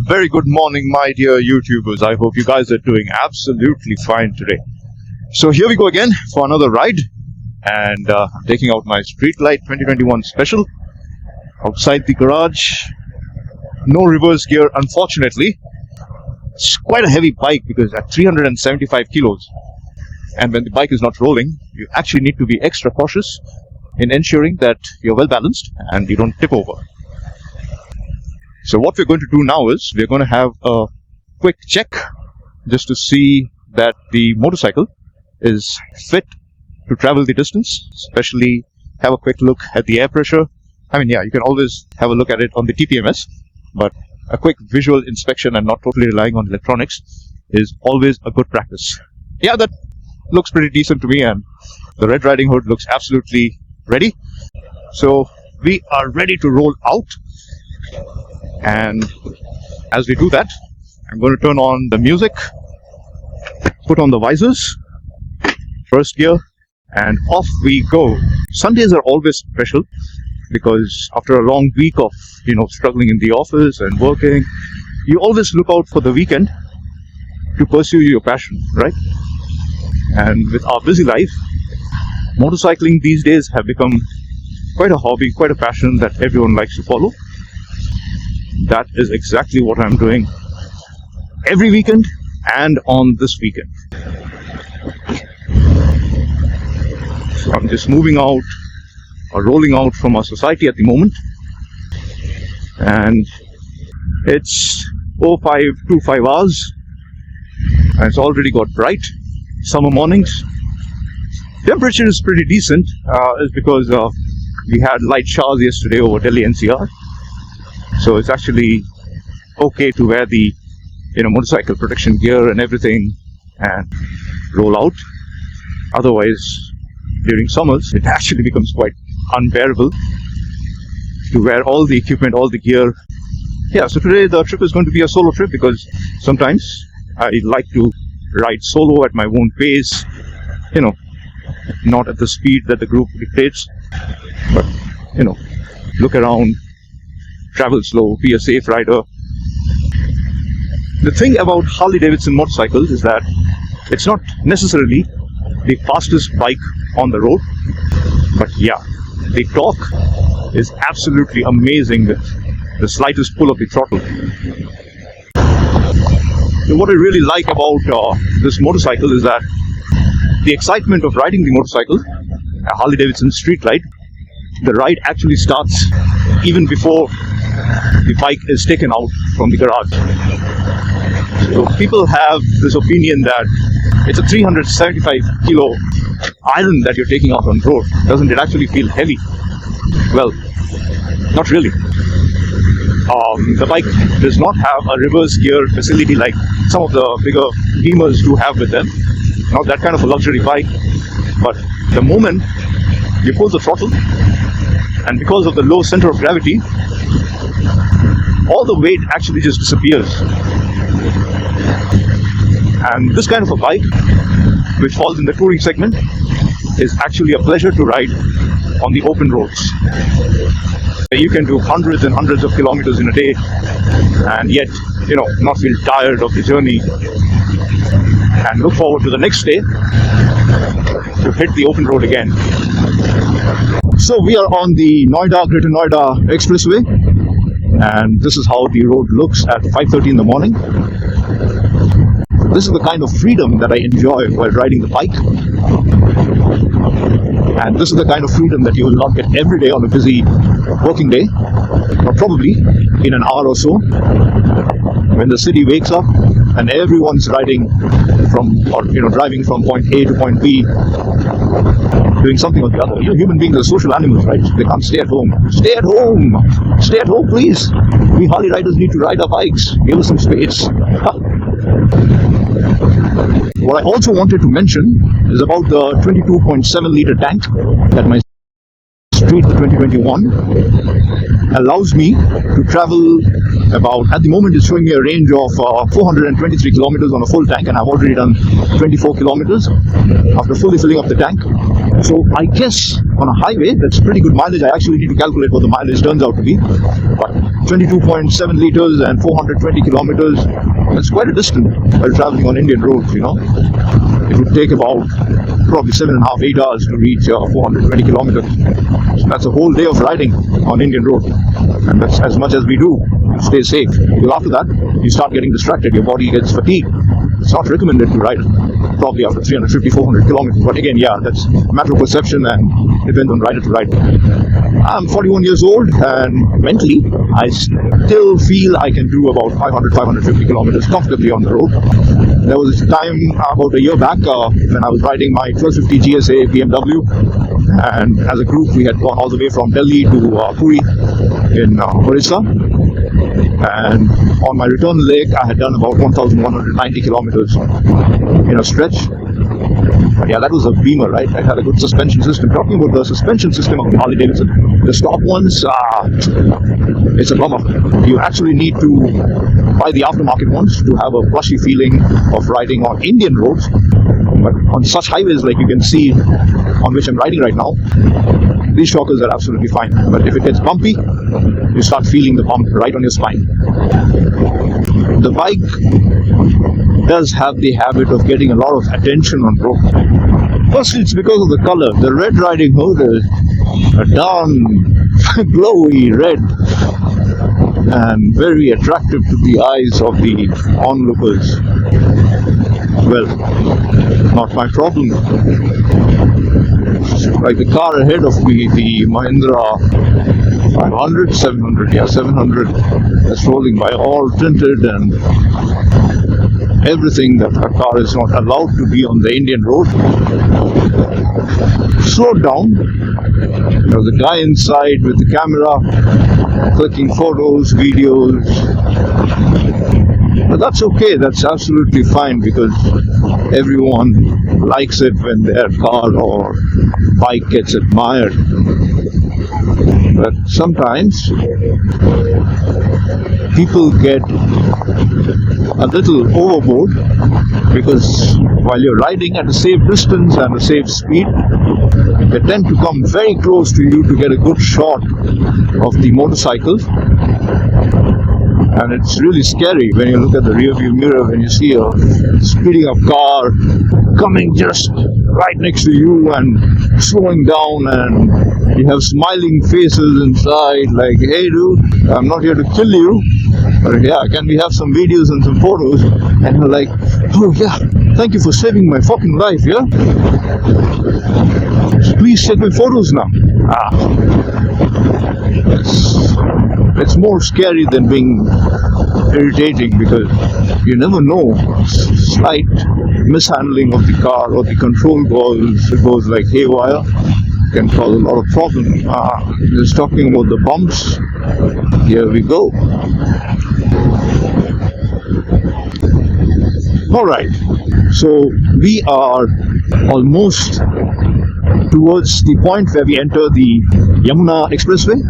very good morning, my dear YouTubers. I hope you guys are doing absolutely fine today. So here we go again for another ride, and I'm taking out my Street Glide 2021 special outside the garage. No reverse gear, unfortunately. It's quite a heavy bike because at 375 kilos, and when the bike is not rolling, you actually need to be extra cautious in ensuring that you're well balanced and you don't tip over. So what we're going to do now is we're going to have a quick check just to see that the motorcycle is fit to travel the distance, especially have a quick look at the air pressure. I mean, yeah, you can always have a look at it on the TPMS, but a quick visual inspection and not totally relying on electronics is always a good practice. Yeah, that looks pretty decent to me, and the Red Riding Hood looks absolutely ready. So we are ready to roll out. And as we do that, I'm going to turn on the music, put on the visors, first gear, and off we go. Sundays are always special because after a long week of, struggling in the office and working, you always look out for the weekend to pursue your passion, right? And with our busy life, motorcycling these days have become quite a hobby, quite a passion that everyone likes to follow. That is exactly what I'm doing every weekend and on this weekend. So I'm just moving out or rolling out from our society at the moment, and it's 0525 hours and it's already got bright summer mornings. Temperature is pretty decent, is because we had light showers yesterday over Delhi NCR. So it's actually okay to wear the motorcycle protection gear and everything and roll out. Otherwise, during summers, it actually becomes quite unbearable to wear all the equipment, all the gear. Yeah, so today the trip is going to be a solo trip because sometimes I like to ride solo at my own pace, not at the speed that the group dictates, but look around, travel slow, be a safe rider. The thing about Harley-Davidson motorcycles is that it's not necessarily the fastest bike on the road, but yeah, the torque is absolutely amazing with the slightest pull of the throttle. What I really like about this motorcycle is that the excitement of riding the motorcycle, a Harley-Davidson Street Glide, the ride actually starts even before the bike is taken out from the garage. So people have this opinion that it's a 375 kilo iron that you're taking out on road. Doesn't it actually feel heavy? Well, not really. The bike does not have a reverse gear facility like some of the bigger Beamers do have with them. Not that kind of a luxury bike, but the moment you pull the throttle, and because of the low center of gravity, all the weight actually just disappears. And this kind of a bike, which falls in the touring segment, is actually a pleasure to ride on the open roads. You can do hundreds and hundreds of kilometers in a day and yet, not feel tired of the journey and look forward to the next day to hit the open road again. So we are on the Greater Noida Expressway, and this is how the road looks at 5:30 in the morning. This is the kind of freedom that I enjoy while riding the bike, and this is the kind of freedom that you will not get every day on a busy working day, or probably in an hour or so when the city wakes up and everyone's driving from point A to point B, doing something or the other. Human beings are social animals, right? They can't stay at home. Stay at home! Stay at home, please! We Harley riders need to ride our bikes. Give us some space. What I also wanted to mention is about the 22.7 liter tank that my Street 2021 allows me to travel about, at the moment it's showing me a range of 423 kilometers on a full tank, and I've already done 24 kilometers after fully filling up the tank. So I guess on a highway, that's pretty good mileage. I actually need to calculate what the mileage turns out to be. But 22.7 liters and 420 kilometers, that's quite a distance while traveling on Indian roads, you know. It would take about probably 7.5, 8 hours to reach 420 kilometers. So that's a whole day of riding on Indian road. And that's as much as we do to stay safe. Because after that, you start getting distracted, your body gets fatigued. It's not recommended to ride probably after 350, 400 kilometers. But again, yeah, that's a matter of perception and depends on rider to rider. I'm 41 years old and mentally, I still feel I can do about 500, 550 kilometers comfortably on the road. There was a time about a year back when I was riding my 1250 GSA BMW, and as a group we had gone all the way from Delhi to Puri in Orissa. And on my return leg, I had done about 1,190 kilometers in a stretch. But yeah, that was a Beamer, right? I had a good suspension system. Talking about the suspension system of the Harley-Davidson, the stock ones, it's a bummer. You actually need to buy the aftermarket ones to have a plushy feeling of riding on Indian roads. But on such highways like you can see on which I'm riding right now, these shockers are absolutely fine. But if it gets bumpy, you start feeling the bump right on your spine. The bike does have the habit of getting a lot of attention on road. Firstly, it's because of the color. The Red Riding Hood is a darn glowy red and very attractive to the eyes of the onlookers. Well, not my problem. Like the car ahead of me, the Mahindra 500, 700, that's rolling by, all tinted and everything that a car is not allowed to be on the Indian road. Slowed down. There was a guy inside with the camera, clicking photos, videos. But that's okay, that's absolutely fine because everyone likes it when their car or bike gets admired. But sometimes people get a little overboard because while you're riding at a safe distance and a safe speed, they tend to come very close to you to get a good shot of the motorcycle. And it's really scary when you look at the rear view mirror, when you see a speeding up car coming just right next to you and slowing down, and you have smiling faces inside like, hey dude, I'm not here to kill you, but yeah, can we have some videos and some photos? And you're like, oh yeah, thank you for saving my fucking life, yeah? Please take my photos now. It's more scary than being irritating because you never know. Slight mishandling of the car or the control goes like haywire can cause a lot of problems. Just talking about the bumps, here we go. Alright, so we are almost towards the point where we enter the Yamuna Expressway.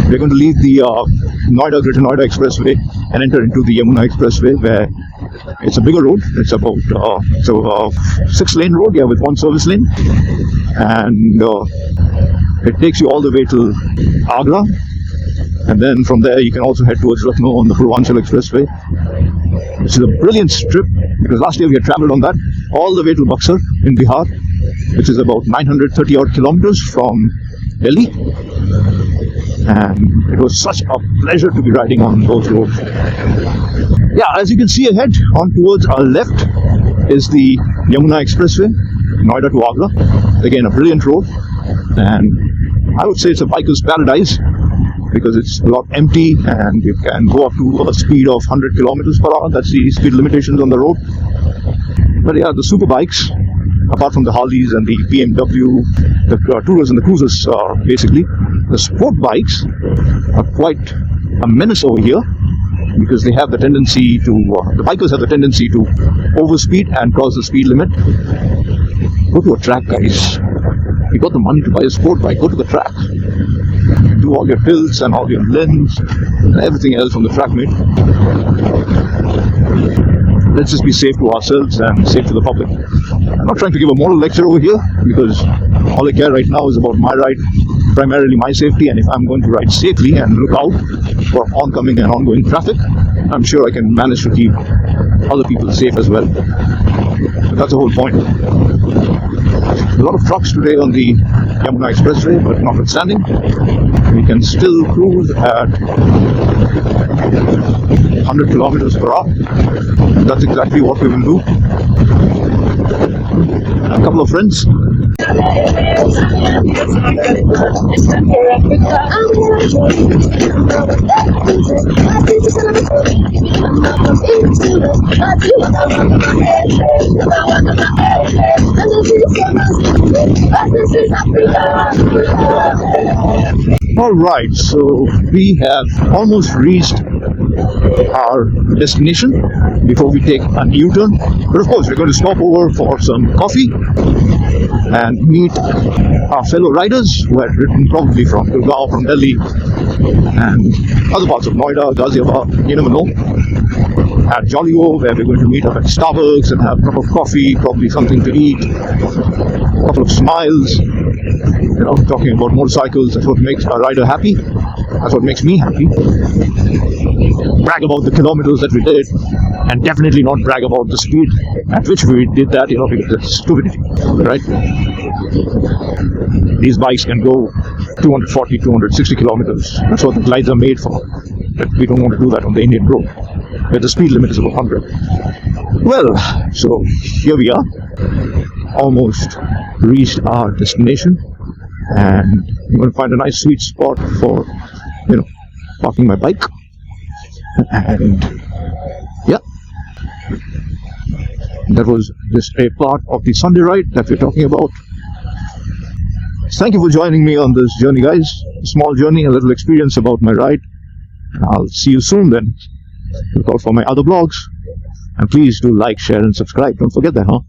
We're going to leave the Noida, Greater Noida Expressway and enter into the Yamuna Expressway, where it's a bigger road. It's about 6-lane road, yeah, with one service lane, and it takes you all the way to Agra, and then from there you can also head towards Lucknow on the Purvanchal Expressway. This is a brilliant strip because last year we had travelled on that all the way to Buxar in Bihar, which is about 930 odd kilometers from Delhi. And it was such a pleasure to be riding on those roads. Yeah, as you can see ahead, on towards our left is the Yamuna Expressway, Noida to Agra. Again, a brilliant road, and I would say it's a biker's paradise because it's a lot empty and you can go up to a speed of 100 kilometers per hour. That's the speed limitations on the road. But yeah, the super bikes, apart from the Harleys and the BMW, the Tourers and the Cruisers, basically, the sport bikes are quite a menace over here because they have the tendency to, the bikers have the tendency to overspeed and cross the speed limit. Go to a track, guys. You got the money to buy a sport bike, go to the track. Do all your tilts and all your lens and everything else on the track, mate. Let's just be safe to ourselves and safe to the public. I'm not trying to give a moral lecture over here, because all I care right now is about my ride, primarily my safety, and if I'm going to ride safely and look out for oncoming and ongoing traffic, I'm sure I can manage to keep other people safe as well. But that's the whole point. A lot of trucks today on the Yamuna Expressway, but notwithstanding, we can still cruise at 100 kilometers per hour. That's exactly what we will do. A couple of friends. Alright, so we have almost reached our destination before we take a U-turn. But of course, we're going to stop over for some coffee and meet our fellow riders who had ridden probably from Gurgaon, from Delhi, and other parts of Noida, Ghaziabad, you never know. At Jollywo, where we're going to meet up at Starbucks and have a cup of coffee, probably something to eat, a couple of smiles, you know, talking about motorcycles. That's what makes a rider happy. That's what makes me happy. Brag about the kilometers that we did, and definitely not brag about the speed at which we did that, you know, because it's stupidity, right? These bikes can go 240, 260 kilometers. That's what the glides are made for. But we don't want to do that on the Indian road, where the speed limit is about 100. Well, so here we are, almost reached our destination, and I'm going to find a nice sweet spot for, you know, parking my bike. And yeah, that was just a part of the Sunday ride that we're talking about. Thank you for joining me on this journey, guys. A small journey, a little experience about my ride. I'll see you soon then. Look out for my other blogs, and please do like, share and subscribe. Don't forget that, huh?